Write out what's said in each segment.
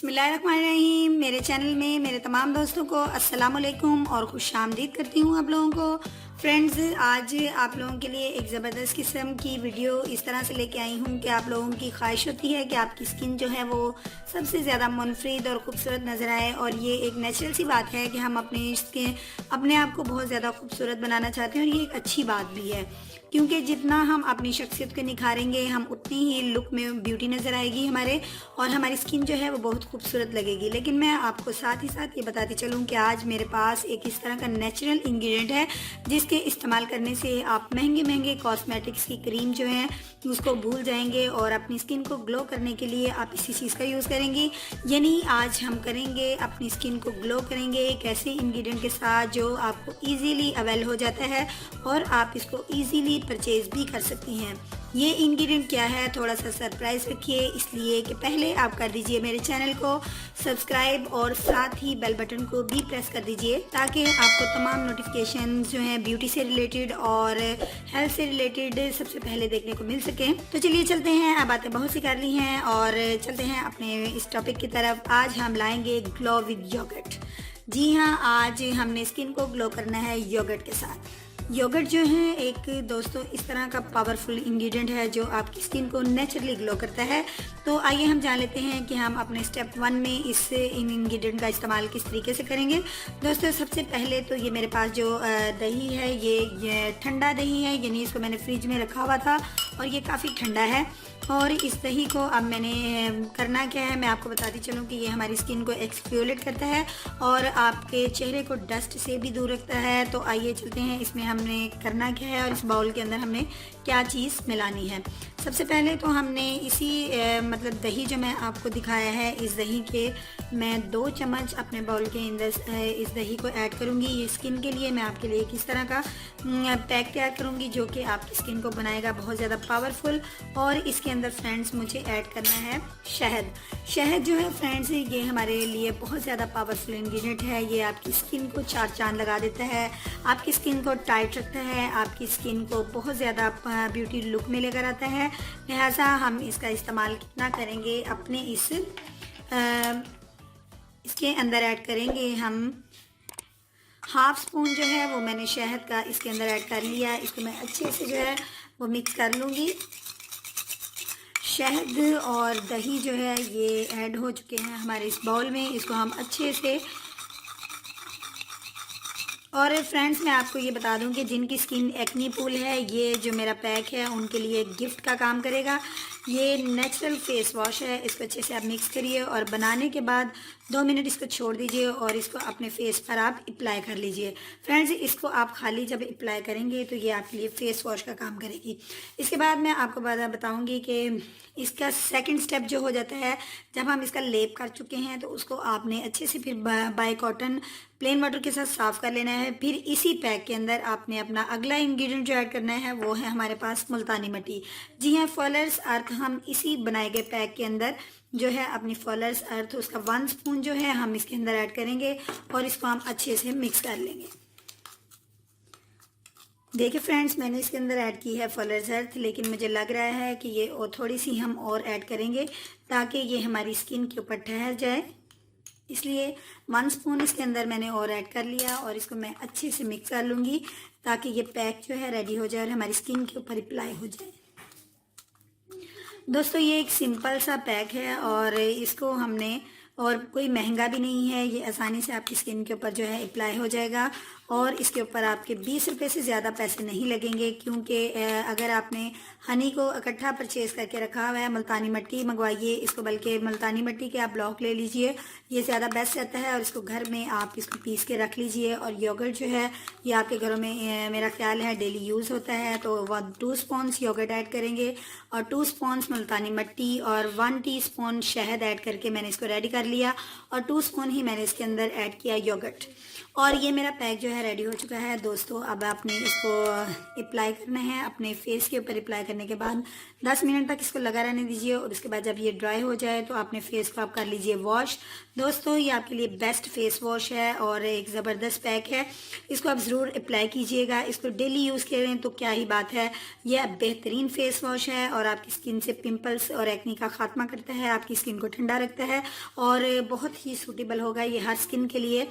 बिस्मिल्लाहिर्रहमानिर्रहीम। मेरे चैनल में मेरे तमाम दोस्तों को अस्सलाम वालेकुम और खुशामदीद करती हूँ आप लोगों को। फ्रेंड्स, आज आप लोगों के लिए एक ज़बरदस्त किस्म की वीडियो इस तरह से लेके आई हूँ कि आप लोगों की ख्वाहिश होती है कि आपकी स्किन जो है वो सबसे ज़्यादा मुनफरिद और ख़ूबसूरत नज़र आए। और ये एक नेचुरल सी बात है कि हम अपने आप को बहुत ज़्यादा खूबसूरत बनाना चाहते हैं और ये एक अच्छी बात भी है, क्योंकि जितना हम अपनी शख्सियत को निखारेंगे हम उतनी ही लुक में ब्यूटी नज़र आएगी हमारे, और हमारी स्किन जो है वो बहुत खूबसूरत लगेगी। लेकिन मैं आपको साथ ही साथ ये बताती चलूँ कि आज मेरे पास एक इस तरह का नेचुरल इंग्रेडिएंट है जिसके इस्तेमाल करने से आप महंगे महंगे कॉस्मेटिक्स की क्रीम जो है उसको भूल जाएंगे और अपनी स्किन को ग्लो करने के लिए आप इसी चीज़ का यूज़ करेंगी। यानी आज हम करेंगे अपनी स्किन को ग्लो करेंगे एक ऐसे इंग्रेडिएंट के साथ जो आपको ईजीली अवेल हो जाता है और आप इसको ईजीली परचेज भी कर सकती हैं। ये इंग्रेडिएंट क्या है, थोड़ा सा सरप्राइज रखिए, इसलिए कि पहले आप कर दीजिए मेरे चैनल को सब्सक्राइब और साथ ही बेल बटन को भी प्रेस कर दीजिए ताकि आपको तमाम नोटिफिकेशन जो हैं ब्यूटी से रिलेटेड और हेल्थ से रिलेटेड सबसे पहले देखने को मिल सके। तो चलिए चलते हैं, अब बातें बहुत सी कर ली हैं और चलते हैं अपने इस टॉपिक की तरफ। आज हम लाएंगे ग्लो विद योगर्ट। जी हाँ, आज हमने स्किन को ग्लो करना है योगर्ट के साथ। योगर्ट जो है एक दोस्तों इस तरह का पावरफुल इंग्रेडिएंट है जो आपकी स्किन को नेचुरली ग्लो करता है। तो आइए हम जान लेते हैं कि हम अपने स्टेप 1 में इन इंग्रेडिएंट का इस्तेमाल किस तरीके से करेंगे। दोस्तों सबसे पहले तो ये मेरे पास जो दही है ये ठंडा दही है, यानी इसको मैंने फ्रिज में रखा हुआ था और ये काफ़ी ठंडा है। और इस दही को अब मैंने करना क्या है मैं आपको बताती चलूँ कि ये हमारी स्किन को एक्सफोलिएट करता है और आपके चेहरे को डस्ट से भी दूर रखता है। तो आइए चलते हैं इसमें हमने करना क्या है और इस बाउल के अंदर हमने क्या चीज़ मिलानी है। सबसे पहले तो हमने इसी मतलब दही जो मैं आपको दिखाया है इस दही के मैं 2 चम्मच अपने बाउल के अंदर इस दही को ऐड करूँगी। ये स्किन के लिए मैं आपके लिए किस तरह का पैक तैयार करूँगी जो कि आपकी स्किन को बनाएगा बहुत ज़्यादा पावरफुल। और इसके अंदर फ्रेंड्स मुझे ऐड करना है शहद। शहद जो है फ्रेंड्स ये हमारे लिए बहुत ज़्यादा पावरफुल इंग्रेडिएंट है। ये आपकी स्किन को 4 चांद लगा देता है, आपकी स्किन को टाइट रखता है, आपकी स्किन को बहुत ज़्यादा ब्यूटी लुक में लेकर आता है। लिहाजा हम इसका इस्तेमाल कितना करेंगे अपने इसके अंदर ऐड करेंगे हम हाफ स्पून जो है वो मैंने शहद का इसके अंदर ऐड कर लिया। इसको मैं अच्छे से जो है वो मिक्स कर लूँगी। शहद और दही जो है ये ऐड हो चुके हैं हमारे इस बाउल में, इसको हम अच्छे से। और फ्रेंड्स मैं आपको ये बता दूं कि जिनकी स्किन एक्नी पुल है ये जो मेरा पैक है उनके लिए गिफ्ट का काम करेगा। ये नेचुरल फेस वॉश है, इसको अच्छे से आप मिक्स करिए और बनाने के बाद 2 मिनट इसको छोड़ दीजिए और इसको अपने फेस पर आप अप्लाई कर लीजिए। फ्रेंड्स इसको आप खाली जब अप्लाई करेंगे तो ये आपके लिए फेस वॉश का काम करेगी। इसके बाद मैं आपको बताऊंगी कि इसका सेकंड स्टेप जो हो जाता है जब हम इसका लेप कर चुके हैं तो उसको आपने अच्छे से फिर बाय कॉटन प्लेन वाटर के साथ साफ़ कर लेना है। फिर इसी पैक के अंदर आपने अपना अगला इंग्रेडिएंट जो ऐड करना है वो है हमारे पास मुल्तानी मिट्टी। जी हाँ, फॉलोअर्स अर्थ हम इसी बनाए गए पैक के अंदर जो है अपनी फॉलोअर्स अर्थ उसका 1 स्पून जो है हम इसके अंदर ऐड करेंगे और इसको हम अच्छे से मिक्स कर लेंगे। देखिए फ्रेंड्स मैंने इसके अंदर ऐड की है फॉलोअर्स अर्थ, लेकिन मुझे लग रहा है कि ये और थोड़ी सी हम और ऐड करेंगे ताकि ये हमारी स्किन के ऊपर ठहर जाए, इसलिए 1 स्पून इसके अंदर मैंने और ऐड कर लिया और इसको मैं अच्छे से मिक्स कर लूँगी ताकि ये पैक जो है रेडी हो जाए और हमारी स्किन के ऊपर अप्लाई हो जाए। दोस्तों ये एक सिंपल सा पैक है और इसको हमने और कोई महंगा भी नहीं है, ये आसानी से आपकी स्किन के ऊपर जो है अप्लाई हो जाएगा और इसके ऊपर आपके 20 रुपये से ज़्यादा पैसे नहीं लगेंगे, क्योंकि अगर आपने हनी को इकट्ठा परचेज़ करके रखा हुआ है मुल्तानी मिट्टी मंगवाइए इसको, बल्कि मुल्तानी मिट्टी के आप ब्लॉक ले लीजिए, ये ज़्यादा बेस्ट रहता है। और इसको घर में आप इसको पीस के रख लीजिए। और योगर्ट जो है ये आपके घरों में मेरा ख्याल है डेली यूज़ होता है, तो 2 स्पून योगर्ट ऐड करेंगे और 2 स्पून मुल्तानी मिट्टी और 1 टीस्पून शहद ऐड करके मैंने इसको रेडी कर लिया और 2 स्पून ही मैंने इसके अंदर ऐड किया योगर्ट। और ये मेरा पैक जो है रेडी हो चुका है दोस्तों। अब आपने इसको अप्लाई करना है अपने फेस के ऊपर। अप्लाई करने के बाद 10 मिनट तक इसको लगा रहने दीजिए और उसके बाद जब ये ड्राई हो जाए तो अपने फेस को आप कर लीजिए वॉश। दोस्तों ये आपके लिए बेस्ट फेस वॉश है और एक ज़बरदस्त पैक है, इसको आप ज़रूर अप्लाई कीजिएगा। इसको डेली यूज़ करें तो क्या ही बात है, यह बेहतरीन फेस वॉश है और आपकी स्किन से पिंपल्स और एक्नी का खात्मा करता है, आपकी स्किन को ठंडा रखता है और और बहुत ही सूटेबल होगा ये हर स्किन के लिए।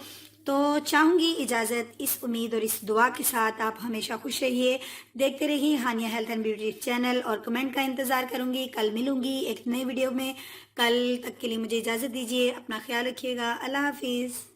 तो चाहूँगी इजाज़त इस उम्मीद और इस दुआ के साथ आप हमेशा खुश रहिए, देखते रहिए हानिया हेल्थ एंड ब्यूटी चैनल और कमेंट का इंतज़ार करूँगी। कल मिलूँगी एक नई वीडियो में, कल तक के लिए मुझे इजाज़त दीजिए, अपना ख्याल रखिएगा, अल्लाह हाफिज़।